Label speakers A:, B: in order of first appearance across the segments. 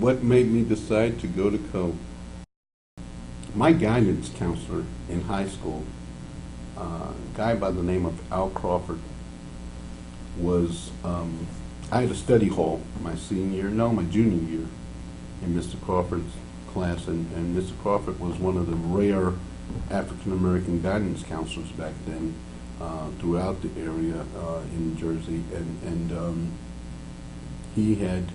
A: What made me decide to go to Co? My guidance counselor in high school, a guy by the name of Al Crawford, was, I had a study hall my junior year in Mr. Crawford's class, and Mr. Crawford was one of the rare African-American guidance counselors back then throughout the area in Jersey, and he had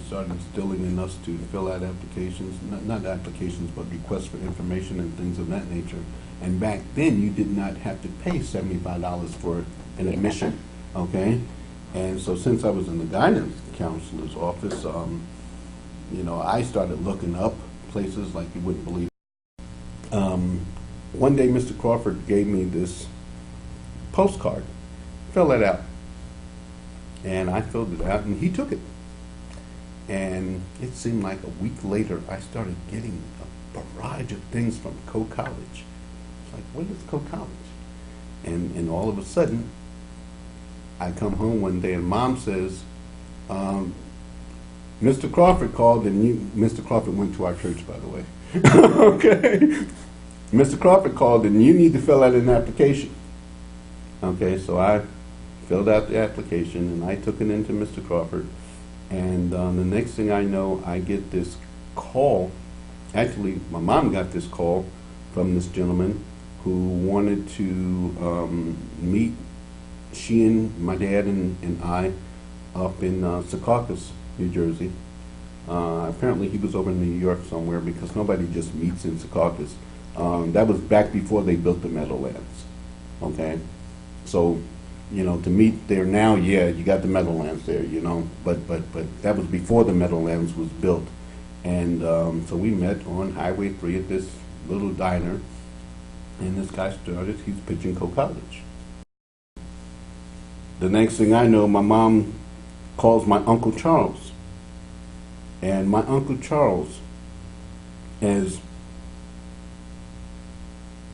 A: started instilling in us to fill out applications, not applications, but requests for information and things of that nature. And back then, you did not have to pay $75 for an admission, okay? And so since I was in the guidance counselor's office, I started looking up places like you wouldn't believe. One day, Mr. Crawford gave me this postcard. Fill that out. And I filled it out, and he took it. And it seemed like a week later, I started getting a barrage of things from Co College. It's like, what is Co College? And all of a sudden, I come home one day, and Mom says, Mr. Crawford called, and Mr. Crawford went to our church, by the way. Okay? Mr. Crawford called, and you need to fill out an application. Okay, so I filled out the application, and I took it into Mr. Crawford. And the next thing I know, I get this call. Actually, my mom got this call from this gentleman who wanted to meet she and my dad and I up in Secaucus, New Jersey. Apparently he was over in New York somewhere, because nobody just meets in Secaucus. That was back before they built the Meadowlands. Okay? So, to meet there now, yeah, you got the Meadowlands there, but that was before the Meadowlands was built. And so we met on Highway 3 at this little diner, and this guy started, he's pitching Co College. The next thing I know, my mom calls my Uncle Charles. And my Uncle Charles, as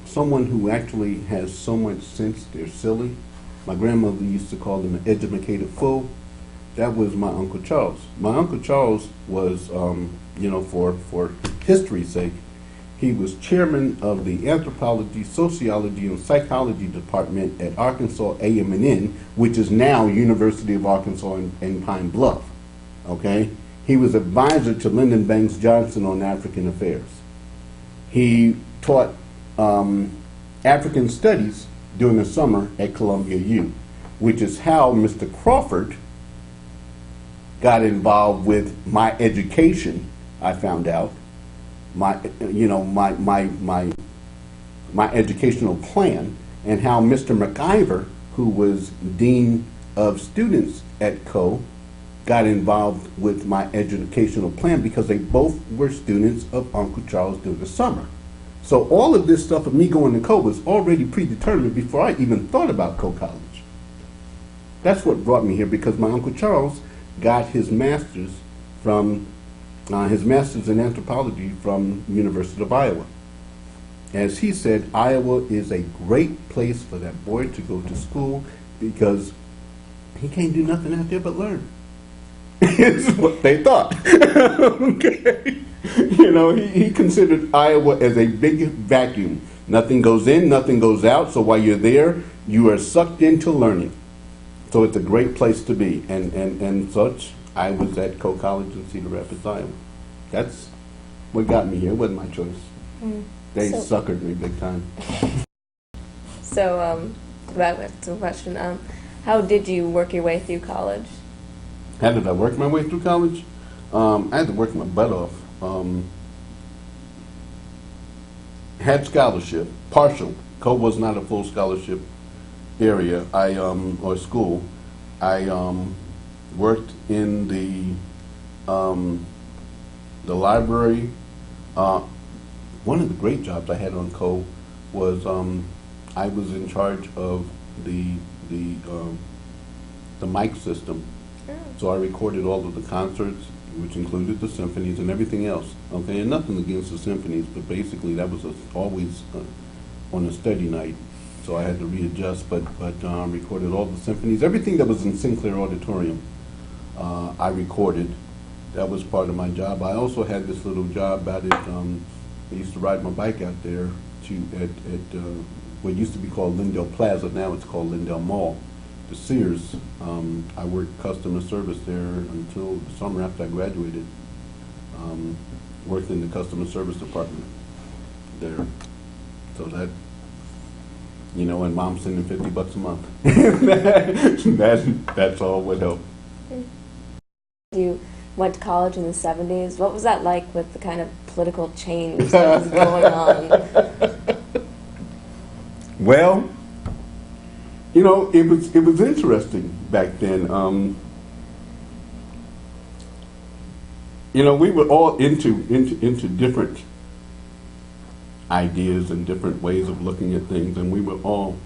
A: someone who actually has so much sense, they're silly. My grandmother used to call them an educated fool. That was my Uncle Charles. My Uncle Charles was, for history's sake, he was chairman of the anthropology, sociology, and psychology department at Arkansas A&M, which is now University of Arkansas in Pine Bluff. Okay, he was advisor to Lyndon Banks Johnson on African affairs. He taught African studies during the summer at Columbia U, which is how Mr. Crawford got involved with my education. I found out my educational plan, and how Mr. McIver, who was dean of students at Co, got involved with my educational plan, because they both were students of Uncle Charles during the summer. So all of this stuff of me going to Co was already predetermined before I even thought about Co College. That's what brought me here, because my Uncle Charles got his master's in anthropology from University of Iowa. As he said, Iowa is a great place for that boy to go to school, because he can't do nothing out there but learn. Is what they thought. Okay. He considered Iowa as a big vacuum. Nothing goes in, nothing goes out, so while you're there, you are sucked into learning. So it's a great place to be, and such. I was at Co College in Cedar Rapids, Iowa. That's what got me here. It wasn't my choice. They suckered me big time.
B: So, that's a question. How did you work your way through college?
A: How did I work my way through college? I had to work my butt off. Had scholarship, partial. Co was not a full scholarship area. Or school. I worked in the library. One of the great jobs I had on Co was I was in charge of the mic system. So I recorded all of the concerts, which included the symphonies and everything else. Okay, and nothing against the symphonies, but basically that was always on a study night. So I had to readjust, but recorded all the symphonies, everything that was in Sinclair Auditorium. I recorded, that was part of my job. I also had this little job out at, I used to ride my bike out there at what used to be called Lindell Plaza, now it's called Lindell Mall, the Sears. I worked customer service there until the summer after I graduated. Worked in the customer service department there. So that, you know, and Mom's sending $50 a month. That's all would help.
B: You went to college in the 70s. What was that like with the kind of political change that was going on?
A: Well, you know, it was interesting back then. You know, we were all into different ideas and different ways of looking at things, and we were all,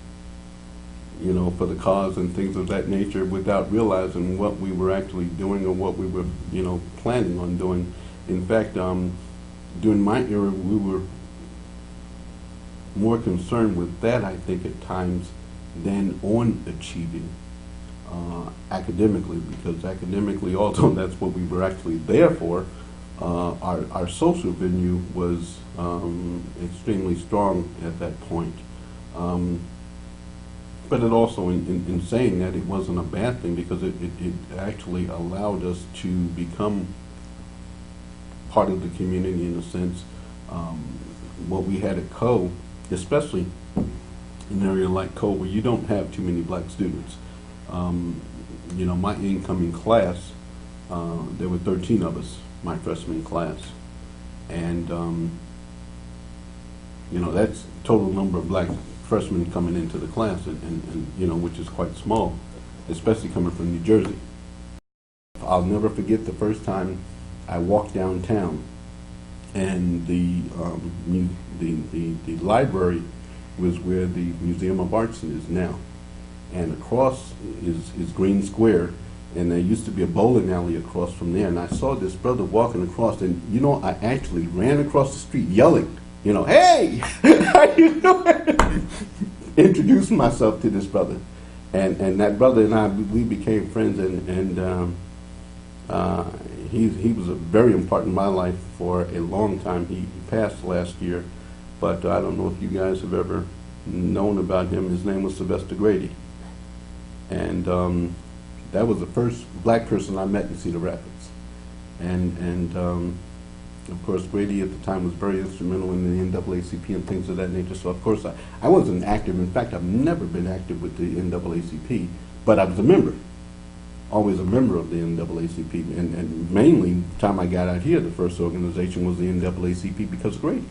A: you know, for the cause and things of that nature without realizing what we were actually doing or what we were, you know, planning on doing. In fact, during my era, we were more concerned with that, I think, at times, than on achieving academically, because academically, although that's what we were actually there for, our social venue was extremely strong at that point. But it also, in saying that, it wasn't a bad thing, because it actually allowed us to become part of the community in a sense. What we had at Co, especially in an area like Co, where you don't have too many black students. You know, my incoming class, there were 13 of us, my freshman class. And, you know, that's total number of black freshmen coming into the class, and you know, which is quite small, especially coming from New Jersey. I'll never forget the first time I walked downtown, and the library was where the Museum of Arts is now, and across is Green Square, and there used to be a bowling alley across from there, and I saw this brother walking across, and you know, I actually ran across the street yelling, you know, "Hey, how you doing?" Introduced myself to this brother, and that brother and I, we became friends, and he was a very important in my life for a long time. He passed last year, but I don't know if you guys have ever known about him. His name was Sylvester Grady, and that was the first black person I met in Cedar Rapids, and of course, Grady at the time was very instrumental in the NAACP and things of that nature. So, of course, I wasn't active. In fact, I've never been active with the NAACP, but I was a member, always a member of the NAACP. And mainly, the time I got out here, the first organization was the NAACP because of Grady.